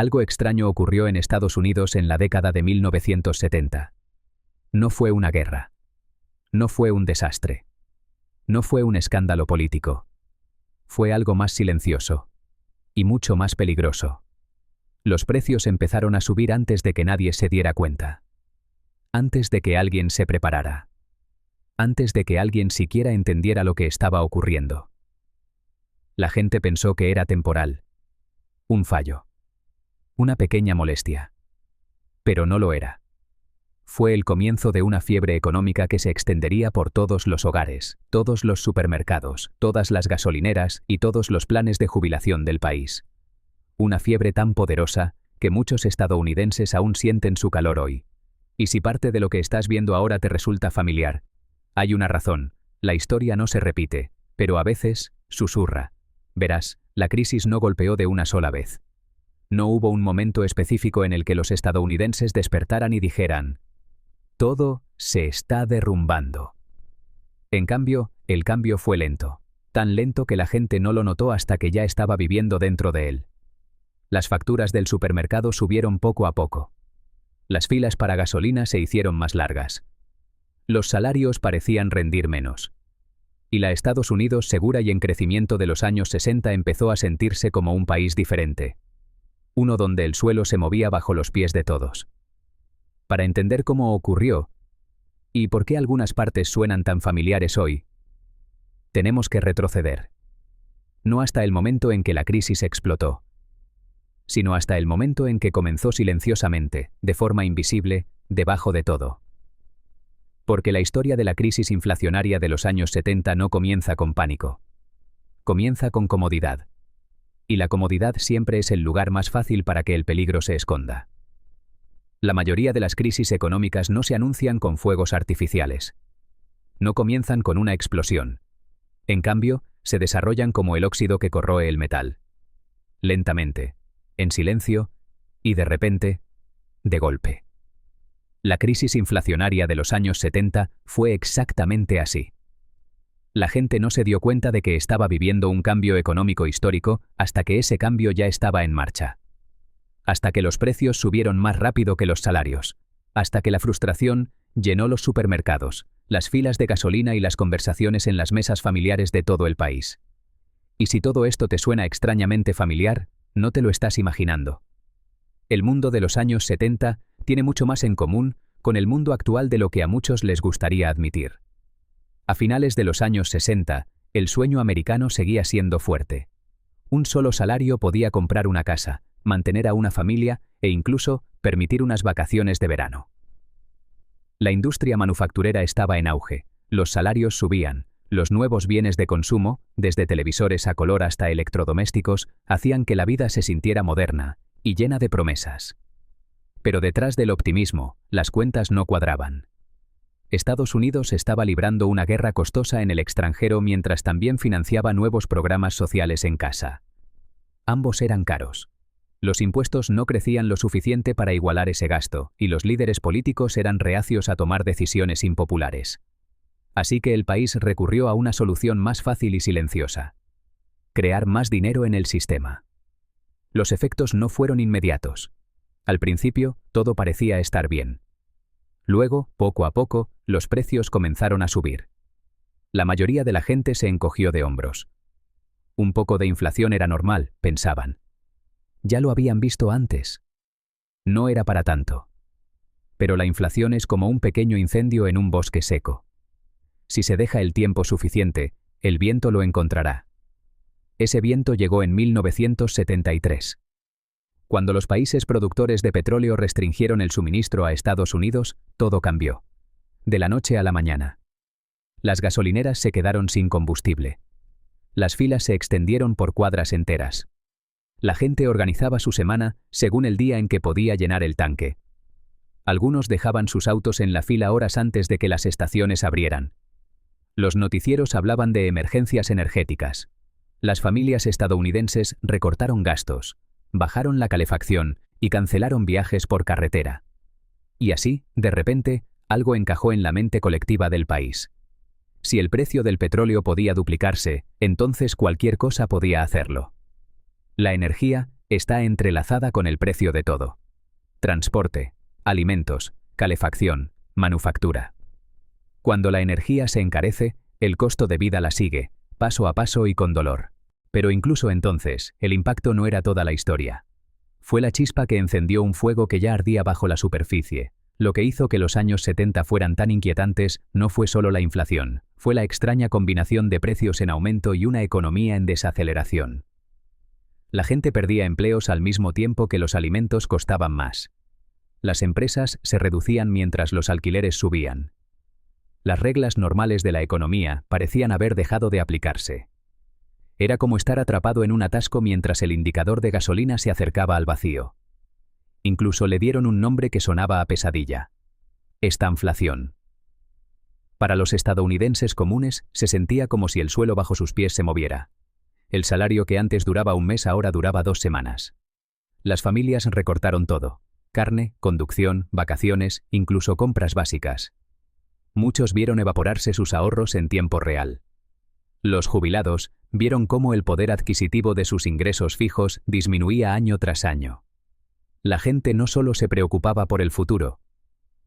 Algo extraño ocurrió en Estados Unidos en la década de 1970. No fue una guerra. No fue un desastre. No fue un escándalo político. Fue algo más silencioso. Y mucho más peligroso. Los precios empezaron a subir antes de que nadie se diera cuenta. Antes de que alguien se preparara. Antes de que alguien siquiera entendiera lo que estaba ocurriendo. La gente pensó que era temporal. Un fallo. Una pequeña molestia. Pero no lo era. Fue el comienzo de una fiebre económica que se extendería por todos los hogares, todos los supermercados, todas las gasolineras y todos los planes de jubilación del país. Una fiebre tan poderosa que muchos estadounidenses aún sienten su calor hoy. Y si parte de lo que estás viendo ahora te resulta familiar, hay una razón: la historia no se repite, pero a veces susurra. Verás, la crisis no golpeó de una sola vez. No hubo un momento específico en el que los estadounidenses despertaran y dijeran: todo se está derrumbando. En cambio, el cambio fue lento. Tan lento que la gente no lo notó hasta que ya estaba viviendo dentro de él. Las facturas del supermercado subieron poco a poco. Las filas para gasolina se hicieron más largas. Los salarios parecían rendir menos. Y la Estados Unidos segura y en crecimiento de los años 60 empezó a sentirse como un país diferente. Uno donde el suelo se movía bajo los pies de todos. Para entender cómo ocurrió, y por qué algunas partes suenan tan familiares hoy, tenemos que retroceder. No hasta el momento en que la crisis explotó, sino hasta el momento en que comenzó silenciosamente, de forma invisible, debajo de todo. Porque la historia de la crisis inflacionaria de los años 70 no comienza con pánico. Comienza con comodidad. Y la comodidad siempre es el lugar más fácil para que el peligro se esconda. La mayoría de las crisis económicas no se anuncian con fuegos artificiales. No comienzan con una explosión. En cambio, se desarrollan como el óxido que corroe el metal. Lentamente, en silencio, y de repente, de golpe. La crisis inflacionaria de los años 70 fue exactamente así. La gente no se dio cuenta de que estaba viviendo un cambio económico histórico hasta que ese cambio ya estaba en marcha. Hasta que los precios subieron más rápido que los salarios. Hasta que la frustración llenó los supermercados, las filas de gasolina y las conversaciones en las mesas familiares de todo el país. Y si todo esto te suena extrañamente familiar, no te lo estás imaginando. El mundo de los años 70 tiene mucho más en común con el mundo actual de lo que a muchos les gustaría admitir. A finales de los años 60, el sueño americano seguía siendo fuerte. Un solo salario podía comprar una casa, mantener a una familia e incluso permitir unas vacaciones de verano. La industria manufacturera estaba en auge, los salarios subían, los nuevos bienes de consumo, desde televisores a color hasta electrodomésticos, hacían que la vida se sintiera moderna y llena de promesas. Pero detrás del optimismo, las cuentas no cuadraban. Estados Unidos estaba librando una guerra costosa en el extranjero mientras también financiaba nuevos programas sociales en casa. Ambos eran caros. Los impuestos no crecían lo suficiente para igualar ese gasto, y los líderes políticos eran reacios a tomar decisiones impopulares. Así que el país recurrió a una solución más fácil y silenciosa: crear más dinero en el sistema. Los efectos no fueron inmediatos. Al principio, todo parecía estar bien. Luego, poco a poco, los precios comenzaron a subir. La mayoría de la gente se encogió de hombros. Un poco de inflación era normal, pensaban. Ya lo habían visto antes. No era para tanto. Pero la inflación es como un pequeño incendio en un bosque seco. Si se deja el tiempo suficiente, el viento lo encontrará. Ese viento llegó en 1973. Cuando los países productores de petróleo restringieron el suministro a Estados Unidos, todo cambió. De la noche a la mañana. Las gasolineras se quedaron sin combustible. Las filas se extendieron por cuadras enteras. La gente organizaba su semana según el día en que podía llenar el tanque. Algunos dejaban sus autos en la fila horas antes de que las estaciones abrieran. Los noticieros hablaban de emergencias energéticas. Las familias estadounidenses recortaron gastos, bajaron la calefacción y cancelaron viajes por carretera. Y así, de repente, algo encajó en la mente colectiva del país. Si el precio del petróleo podía duplicarse, entonces cualquier cosa podía hacerlo. La energía está entrelazada con el precio de todo. Transporte, alimentos, calefacción, manufactura. Cuando la energía se encarece, el costo de vida la sigue, paso a paso y con dolor. Pero incluso entonces, el impacto no era toda la historia. Fue la chispa que encendió un fuego que ya ardía bajo la superficie. Lo que hizo que los años 70 fueran tan inquietantes no fue solo la inflación, fue la extraña combinación de precios en aumento y una economía en desaceleración. La gente perdía empleos al mismo tiempo que los alimentos costaban más. Las empresas se reducían mientras los alquileres subían. Las reglas normales de la economía parecían haber dejado de aplicarse. Era como estar atrapado en un atasco mientras el indicador de gasolina se acercaba al vacío. Incluso le dieron un nombre que sonaba a pesadilla: estanflación. Para los estadounidenses comunes, se sentía como si el suelo bajo sus pies se moviera. El salario que antes duraba un mes ahora duraba 2 semanas. Las familias recortaron todo: carne, conducción, vacaciones, incluso compras básicas. Muchos vieron evaporarse sus ahorros en tiempo real. Los jubilados vieron cómo el poder adquisitivo de sus ingresos fijos disminuía año tras año. La gente no solo se preocupaba por el futuro,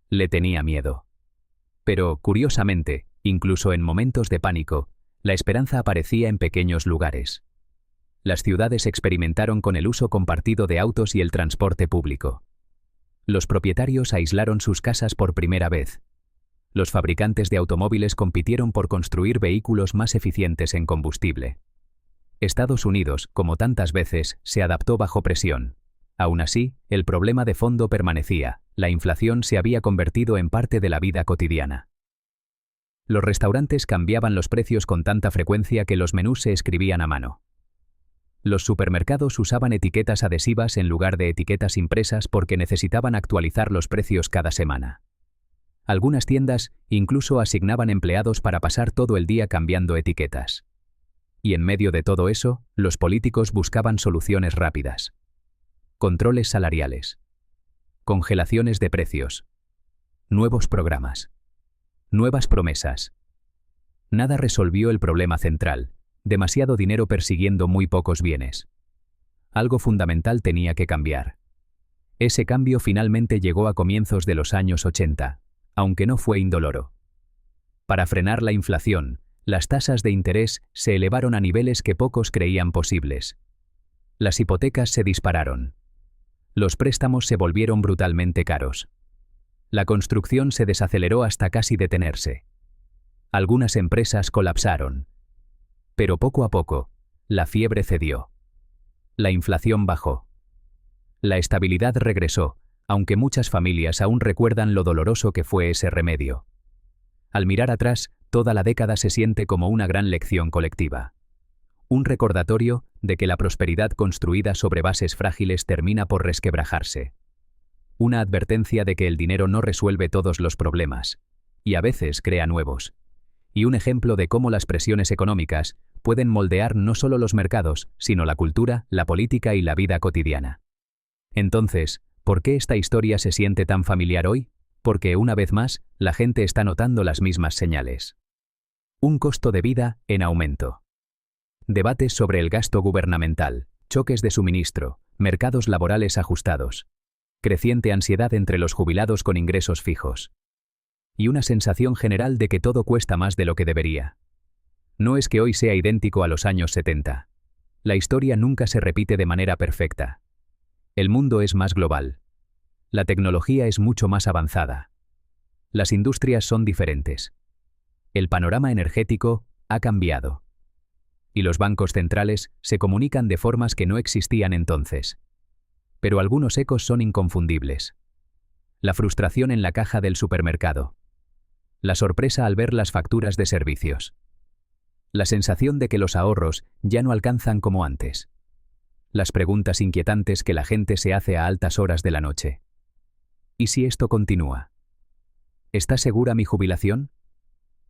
le tenía miedo. Pero, curiosamente, incluso en momentos de pánico, la esperanza aparecía en pequeños lugares. Las ciudades experimentaron con el uso compartido de autos y el transporte público. Los propietarios aislaron sus casas por primera vez. Los fabricantes de automóviles compitieron por construir vehículos más eficientes en combustible. Estados Unidos, como tantas veces, se adaptó bajo presión. Aún así, el problema de fondo permanecía: la inflación se había convertido en parte de la vida cotidiana. Los restaurantes cambiaban los precios con tanta frecuencia que los menús se escribían a mano. Los supermercados usaban etiquetas adhesivas en lugar de etiquetas impresas porque necesitaban actualizar los precios cada semana. Algunas tiendas incluso asignaban empleados para pasar todo el día cambiando etiquetas. Y en medio de todo eso, los políticos buscaban soluciones rápidas. Controles salariales. Congelaciones de precios. Nuevos programas. Nuevas promesas. Nada resolvió el problema central: demasiado dinero persiguiendo muy pocos bienes. Algo fundamental tenía que cambiar. Ese cambio finalmente llegó a comienzos de los años 80, aunque no fue indoloro. Para frenar la inflación, las tasas de interés se elevaron a niveles que pocos creían posibles. Las hipotecas se dispararon. Los préstamos se volvieron brutalmente caros. La construcción se desaceleró hasta casi detenerse. Algunas empresas colapsaron. Pero poco a poco, la fiebre cedió. La inflación bajó. La estabilidad regresó, aunque muchas familias aún recuerdan lo doloroso que fue ese remedio. Al mirar atrás, toda la década se siente como una gran lección colectiva. Un recordatorio de que la prosperidad construida sobre bases frágiles termina por resquebrajarse. Una advertencia de que el dinero no resuelve todos los problemas, y a veces crea nuevos. Y un ejemplo de cómo las presiones económicas pueden moldear no solo los mercados, sino la cultura, la política y la vida cotidiana. Entonces, ¿por qué esta historia se siente tan familiar hoy? Porque, una vez más, la gente está notando las mismas señales. Un costo de vida en aumento. Debates sobre el gasto gubernamental, choques de suministro, mercados laborales ajustados. Creciente ansiedad entre los jubilados con ingresos fijos. Y una sensación general de que todo cuesta más de lo que debería. No es que hoy sea idéntico a los años 70. La historia nunca se repite de manera perfecta. El mundo es más global. La tecnología es mucho más avanzada. Las industrias son diferentes. El panorama energético ha cambiado. Y los bancos centrales se comunican de formas que no existían entonces. Pero algunos ecos son inconfundibles. La frustración en la caja del supermercado. La sorpresa al ver las facturas de servicios. La sensación de que los ahorros ya no alcanzan como antes. Las preguntas inquietantes que la gente se hace a altas horas de la noche. ¿Y si esto continúa? ¿Está segura mi jubilación?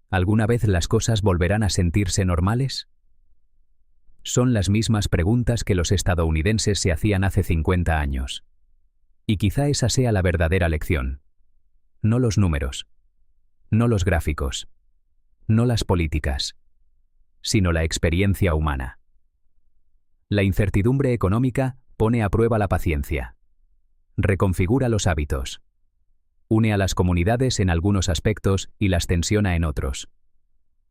¿Alguna vez las cosas volverán a sentirse normales? Son las mismas preguntas que los estadounidenses se hacían hace 50 años. Y quizá esa sea la verdadera lección. No los números. No los gráficos. No las políticas. Sino la experiencia humana. La incertidumbre económica Pone a prueba la paciencia. Reconfigura los hábitos. Une a las comunidades en algunos aspectos y las tensiona en otros.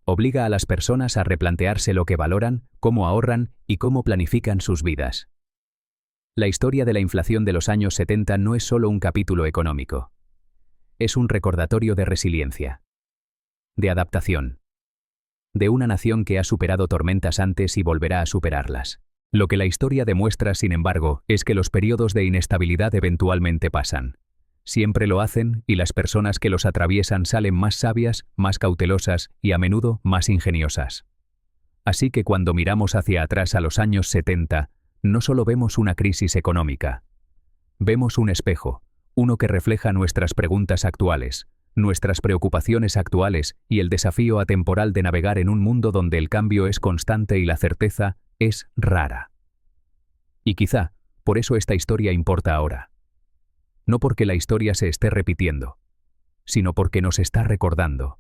Obliga a las personas a replantearse lo que valoran, cómo ahorran y cómo planifican sus vidas. La historia de la inflación de los años 70 no es solo un capítulo económico. Es un recordatorio de resiliencia, de adaptación, de una nación que ha superado tormentas antes y volverá a superarlas. Lo que la historia demuestra, sin embargo, es que los periodos de inestabilidad eventualmente pasan. Siempre lo hacen y las personas que los atraviesan salen más sabias, más cautelosas y a menudo más ingeniosas. Así que cuando miramos hacia atrás a los años 70, no solo vemos una crisis económica. Vemos un espejo, uno que refleja nuestras preguntas actuales, nuestras preocupaciones actuales y el desafío atemporal de navegar en un mundo donde el cambio es constante y la certeza es rara. Y quizá, por eso esta historia importa ahora. No porque la historia se esté repitiendo, sino porque nos está recordando.